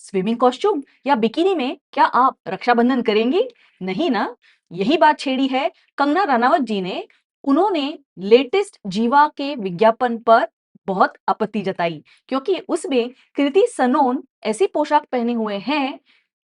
Swimming costume या bikini में क्या आप रक्षाबंधन करेंगी? नहीं ना। यही बात छेड़ी है कंगना रनावत जी ने। उन्होंने लेटेस्ट जीवा के विज्ञापन पर बहुत आपत्ति जताई क्योंकि उसमें कृति सनोन ऐसी पोशाक पहने हुए हैं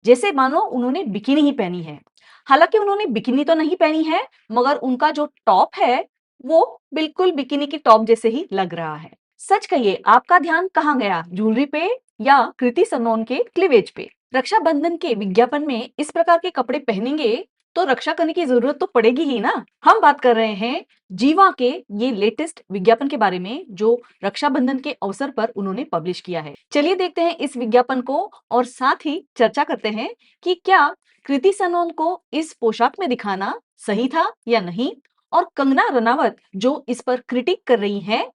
जैसे मानो उन्होंने बिकिनी ही पहनी है। हालांकि उन्होंने बिकिनी तो नहीं पहनी है, मगर उनका जो टॉप है वो बिल्कुल बिकिनी की टॉप जैसे ही लग रहा है। सच कहिए, आपका ध्यान कहाँ गया, ज्वेलरी पे या कृति सनोन के क्लीवेज पे? रक्षाबंधन के विज्ञापन में इस प्रकार के कपड़े पहनेंगे तो रक्षा करने की जरूरत तो पड़ेगी ही ना। हम बात कर रहे हैं जीवा के ये लेटेस्ट विज्ञापन के बारे में जो रक्षाबंधन के अवसर पर उन्होंने पब्लिश किया है। चलिए देखते हैं इस विज्ञापन को और साथ ही चर्चा करते हैं कि क्या कृति सनोन को इस पोशाक में दिखाना सही था या नहीं, और कंगना रनावत जो इस पर क्रिटिक कर रही हैं,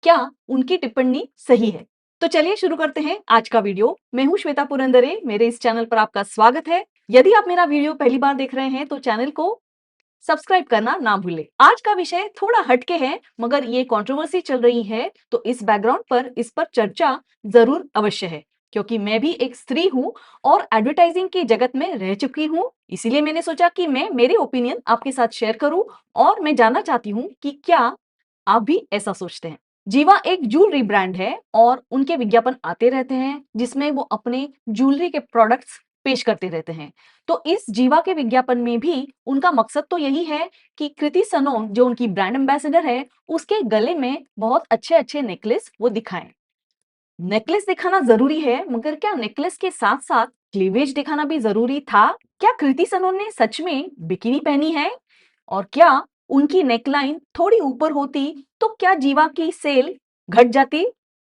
क्या उनकी टिप्पणी सही है। तो चलिए शुरू करते हैं आज का वीडियो। मैं हूं श्वेता पुरंदरे, मेरे इस चैनल पर आपका स्वागत है। यदि आप मेरा वीडियो पहली बार देख रहे हैं तो चैनल को सब्सक्राइब करना ना भूलें। आज का विषय थोड़ा हटके है, मगर ये कंट्रोवर्सी चल रही है तो इस बैकग्राउंड पर इस पर चर्चा जरूर अवश्य है, क्योंकि मैं भी एक स्त्री हूँ और एडवर्टाइजिंग की जगत में रह चुकी हूँ। इसीलिए मैंने सोचा कि मैं मेरे ओपिनियन आपके साथ शेयर करूं और मैं जानना चाहती हूँ कि क्या आप भी ऐसा सोचते हैं। जीवा एक ज्वेलरी ब्रांड है और उनके विज्ञापन आते रहते हैं जिसमें वो अपने ज्वेलरी के प्रोडक्ट्स पेश करते रहते हैं। तो इस जीवा के विज्ञापन में भी उनका मकसद तो यही है कि कृति सनोन जो उनकी ब्रांड एम्बेसडर है उसके गले में बहुत अच्छे अच्छे नेकलेस वो दिखाएं। नेकलेस दिखाना जरूरी है, मगर क्या नेकलेस के साथ साथ क्लीवेज दिखाना भी जरूरी था? क्या कृति सनोन ने सच में बिकिनी पहनी है? और क्या उनकी नेकलाइन थोड़ी ऊपर होती तो क्या जीवा की सेल घट जाती?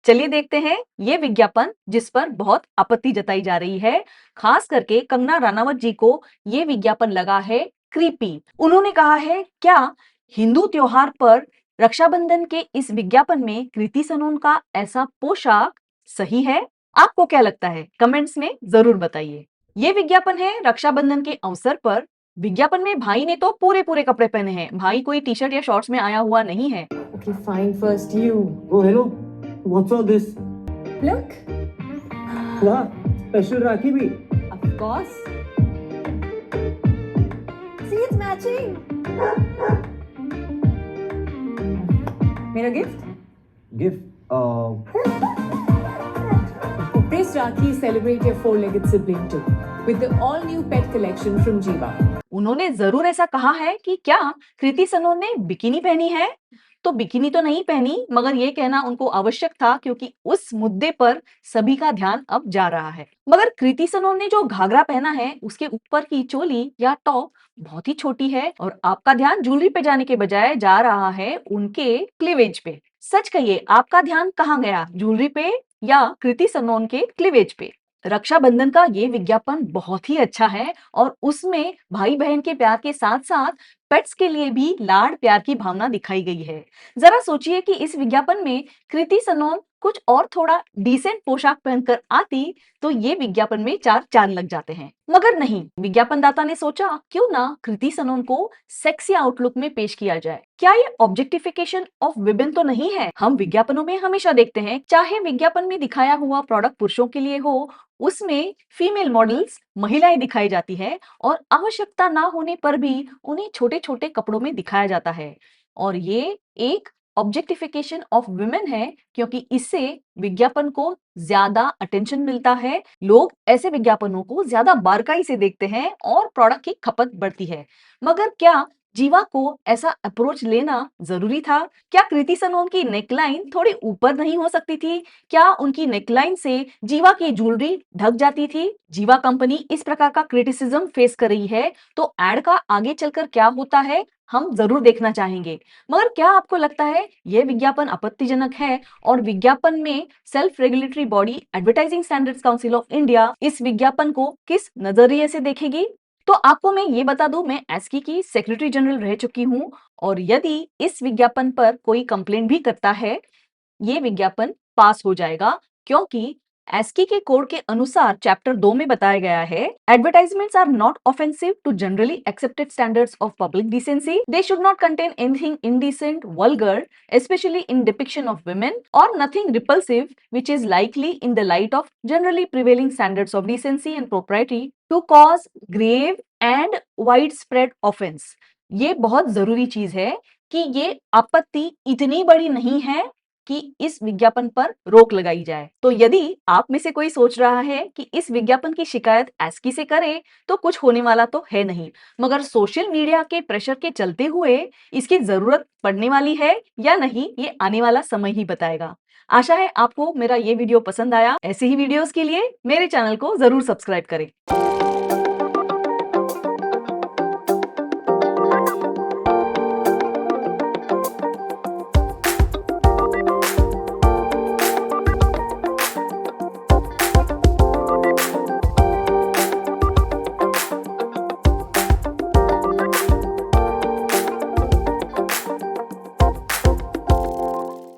चलिए देखते हैं ये विज्ञापन जिस पर बहुत आपत्ति जताई जा रही है। खास करके कंगना रनावत जी को ये विज्ञापन लगा है क्रीपी। उन्होंने कहा है, क्या हिंदू त्योहार पर रक्षाबंधन के इस विज्ञापन में कृति सनोन का ऐसा पोशाक सही है? आपको क्या लगता है? कमेंट्स में जरूर बताइए। ये विज्ञापन है रक्षाबंधन के अवसर पर। विज्ञापन में भाई ने तो पूरे पूरे कपड़े पहने हैं। भाई कोई टी शर्ट या शॉर्ट्स में आया हुआ नहीं है। Okay, fine. First you. Oh, hello. What's all this? Look. Wow, special Rakhi bhi. Of course. See, it's matching. मेरा gift? Gift. This Rakhi, celebrate your four-legged sibling too, with the all-new pet collection from Jiva. उन्होंने जरूर ऐसा कहा है कि क्या कृति सनोन ने bikini पहनी है? तो बिकिनी तो नहीं पहनी, मगर ये कहना उनको आवश्यक था क्योंकि उस मुद्दे पर सभी का ध्यान अब जा रहा है। मगर कृति सनोन ने जो घाघरा पहना है उसके ऊपर की चोली या टॉप बहुत ही छोटी है और आपका ध्यान ज्वेलरी पे जाने के बजाय जा रहा है उनके क्लीवेज पे। सच कहिए, आपका ध्यान कहाँ गया, ज्वेलरी पे या कृति सनोन के क्लीवेज पे? रक्षाबंधन का ये विज्ञापन बहुत ही अच्छा है और उसमें भाई बहन के प्यार के साथ साथ पेट्स के लिए भी लाड प्यार की भावना दिखाई गई है। जरा सोचिए कि इस विज्ञापन में कृति सनोन कुछ और थोड़ा डिसेंट पोशाक पहनकर आती तो ये विज्ञापन में चार चांद लग जाते हैं। मगर नहीं, विज्ञापनदाता ने सोचा क्यों ना कृति सनोन को सेक्सी आउटलुक में पेश किया जाए। क्या ये ऑब्जेक्टिफिकेशन ऑफ विमेन तो नहीं है? हम विज्ञापनों में हमेशा देखते हैं, चाहे विज्ञापन में दिखाया हुआ प्रोडक्ट पुरुषों के लिए हो, उसमें फीमेल मॉडल्स महिलाएं दिखाई जाती है और आवश्यकता ना होने पर भी उन्हें छोटे छोटे कपड़ों में दिखाया जाता है। और ये एक ऑब्जेक्टिफिकेशन ऑफ वुमेन है क्योंकि इससे विज्ञापन को ज्यादा अटेंशन मिलता है। लोग ऐसे विज्ञापनों को ज्यादा बारकाई से देखते हैं और प्रोडक्ट की खपत बढ़ती है। मगर क्या जीवा को ऐसा अप्रोच लेना जरूरी था? क्या कृति सनोन की नेकलाइन थोड़ी ऊपर नहीं हो सकती थी? क्या उनकी नेकलाइन से जीवा की ज्वेलरी ढक जाती थी? जीवा कंपनी इस प्रकार का क्रिटिसिज्म फेस कर रही है तो एड का आगे चलकर क्या होता है हम जरूर देखना चाहेंगे। मगर क्या आपको लगता है यह विज्ञापन आपत्तिजनक है और विज्ञापन में self regulatory body advertising standards council of India इस विज्ञापन को किस नजरिए से देखेगी? तो आपको मैं ये बता दूं, मैं एस्की की सेक्रेटरी जनरल रह चुकी हूं और यदि इस विज्ञापन पर कोई कंप्लेंट भी करता है ये विज्ञापन पास हो जाएगा, क्योंकि एस्की के कोड के अनुसार चैप्टर 2 में बताया गया है, advertisements are not offensive to generally accepted standards of public decency. They should not contain anything indecent, vulgar, especially in depiction of women, or nothing repulsive which is likely in the light of generally prevailing standards of decency and propriety to cause grave and widespread offense. ये बहुत जरूरी चीज है कि ये आपत्ति इतनी बड़ी नहीं है कि इस विज्ञापन पर रोक लगाई जाए. तो यदि आप में से कोई सोच रहा है कि इस विज्ञापन की शिकायत एस्की से करे तो कुछ होने वाला तो है नहीं, मगर सोशल मीडिया के प्रेशर के चलते हुए इसकी जरूरत पड़ने वाली है या नहीं, ये आने वाला समय ही बताएगा. आशा है आपको मेरा ये वीडियो पसंद आया. ऐसे ही वीडियोस के लिए मेरे चैनल को जरूर सब्सक्राइब करें.